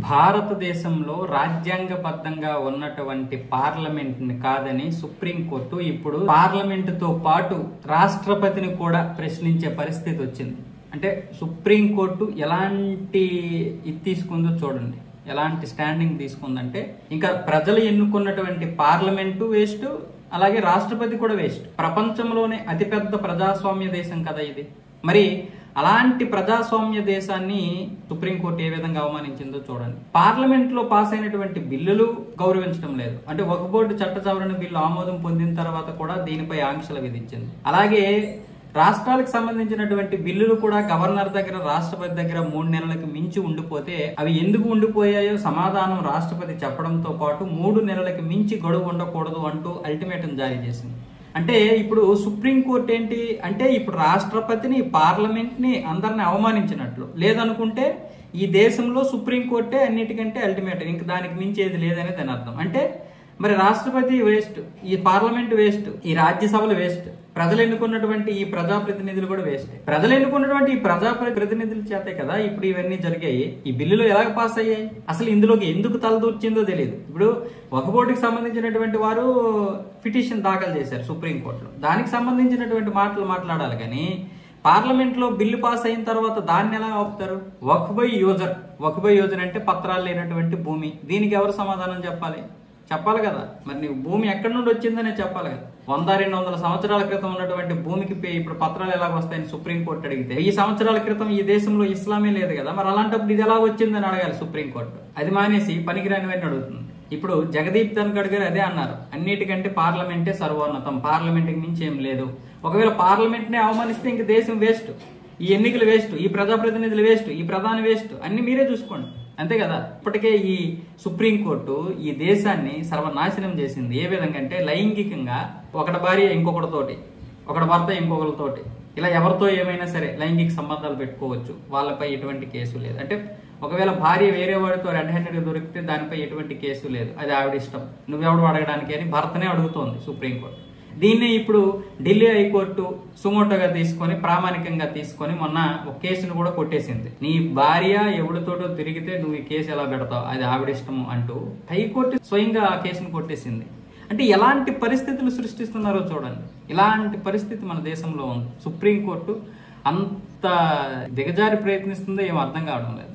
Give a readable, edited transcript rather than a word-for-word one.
భారతదేశంలో రాజ్యాంగబద్ధంగా ఉన్నటువంటి పార్లమెంట్ ని కాదని సుప్రీంకోర్టు ఇప్పుడు పార్లమెంటుతో పాటు రాష్ట్రపతిని కూడా ప్రశ్నించే పరిస్థితి వచ్చింది. అంటే సుప్రీంకోర్టు ఎలాంటి ఇది తీసుకుందో చూడండి, ఎలాంటి స్టాండింగ్ తీసుకుందంటే ఇంకా ప్రజలు ఎన్నుకున్నటువంటి పార్లమెంటు వేస్ట్, అలాగే రాష్ట్రపతి కూడా వేస్ట్. ప్రపంచంలోనే అతిపెద్ద ప్రజాస్వామ్య దేశం కదా ఇది. మరి అలాంటి ప్రజాస్వామ్య దేశాన్ని సుప్రీంకోర్టు ఏ విధంగా అవమానించిందో చూడండి. పార్లమెంట్ లో పాస్ అయినటువంటి బిల్లులు గౌరవించడం లేదు. అంటే వక్ఫ్ బోర్డు చట్ట సవరణ బిల్లు ఆమోదం పొందిన తర్వాత కూడా దీనిపై ఆంక్షలు విధించింది. అలాగే రాష్ట్రాలకు సంబంధించినటువంటి బిల్లులు కూడా గవర్నర్ దగ్గర, రాష్ట్రపతి దగ్గర 3 నెలలకు మించి ఉండిపోతే అవి ఎందుకు ఉండిపోయాయో సమాధానం రాష్ట్రపతి చెప్పడంతో పాటు 3 నెలలకు మించి గడువు ఉండకూడదు అంటూ అల్టిమేటం జారీ చేసింది. అంటే ఇప్పుడు సుప్రీంకోర్టు ఏంటి అంటే ఇప్పుడు రాష్ట్రపతిని, పార్లమెంట్ ని అందరిని అవమానించినట్లు. లేదనుకుంటే ఈ దేశంలో సుప్రీంకోర్టే అన్నిటికంటే అల్టిమేట్, ఇంక దానికి మించి ఏది లేదనేది దాని అర్థం. అంటే మరి రాష్ట్రపతి వేస్ట్, ఈ పార్లమెంట్ వేస్ట్, ఈ రాజ్యసభలు వేస్ట్, ప్రజలు ఎన్నుకున్నటువంటి ఈ ప్రజాప్రతినిధులు కూడా వేస్ట్. ప్రజలు ఎన్నుకున్నటువంటి ఈ ప్రజాప్రతినిధుల చేతే కదా ఇప్పుడు ఇవన్నీ జరిగాయి. ఈ బిల్లులు ఎలాగ పాస్ అయ్యాయి, అసలు ఇందులోకి ఎందుకు తలదూర్చిందో తెలియదు. ఇప్పుడు వక్ఫ్ బోర్డుకి సంబంధించినటువంటి వారు పిటిషన్ దాఖలు చేశారు సుప్రీంకోర్టులో, దానికి సంబంధించినటువంటి మాటలు మాట్లాడాలి. కానీ పార్లమెంట్ లో బిల్లు పాస్ అయిన తర్వాత దాన్ని ఎలా ఆపుతారు? వక్ఫ్ బై యూజర్ అంటే పత్రాలు లేనటువంటి భూమి. దీనికి ఎవరు సమాధానం చెప్పాలి కదా. మరి నీకు భూమి ఎక్కడి నుండి వచ్చిందనే చెప్పాలి కదా. 100-200 సంవత్సరాల క్రితం ఉన్నటువంటి భూమికి ఇప్పుడు పత్రాలు ఎలా వస్తాయని సుప్రీంకోర్టు అడిగితే, ఈ సంవత్సరాల క్రితం ఈ దేశంలో ఇస్లామే లేదు కదా, మరి అలాంటప్పుడు ఇది ఎలా వచ్చిందని అడగాలి సుప్రీంకోర్టు. అది మానేసి పనికిరానివన్నీ అడుగుతుంది. ఇప్పుడు జగదీప్ ధన్ఖడ్ గారు అదే అన్నారు, అన్నిటికంటే పార్లమెంటే సర్వోన్నతం, పార్లమెంట్కి మించి ఏం లేదు. ఒకవేళ పార్లమెంట్ నే అవమానిస్తే ఇంక దేశం వేస్ట్, ఈ ఎన్నికలు వేస్ట్, ఈ ప్రజాప్రతినిధులు వేస్ట్, ఈ ప్రధాని వేస్ట్, అన్ని మీరే చూసుకోండి, అంతే కదా. ఇప్పటికే ఈ సుప్రీంకోర్టు ఈ దేశాన్ని సర్వనాశనం చేసింది. ఏ విధంగా అంటే లైంగికంగా ఒకటి భార్య ఇంకొకటితోటి, ఒకటి భర్త ఇంకొకరితోటి, ఇలా ఎవరితో ఏమైనా సరే లైంగిక సంబంధాలు పెట్టుకోవచ్చు, వాళ్ళపై ఎటువంటి కేసు లేదు. అంటే ఒకవేళ భార్య వేరే వాడితో రెడ్ హ్యాండెడ్ గా దొరికితే దానిపై ఎటువంటి కేసు లేదు, అది ఆవిడ ఇష్టం, నువ్వెవడు అడగడానికి అని భర్తనే అడుగుతోంది సుప్రీంకోర్టు. దీన్ని ఇప్పుడు ఢిల్లీ హైకోర్టు సుమోటోగా తీసుకొని, ప్రామాణికంగా తీసుకొని మొన్న ఒక కేసును కూడా కొట్టేసింది. నీ భార్య ఎవరితోటో తిరిగితే నువ్వు ఈ కేసు ఎలా పెడతావు, అది ఆవిడ ఇష్టము అంటూ హైకోర్టు స్వయంగా ఆ కేసును కొట్టేసింది. అంటే ఎలాంటి పరిస్థితులు సృష్టిస్తున్నారో చూడండి. ఇలాంటి పరిస్థితి మన దేశంలో ఉంది. సుప్రీంకోర్టు అంత దిగజారి ప్రయత్నిస్తుందో ఏం అర్థం కావడం లేదు.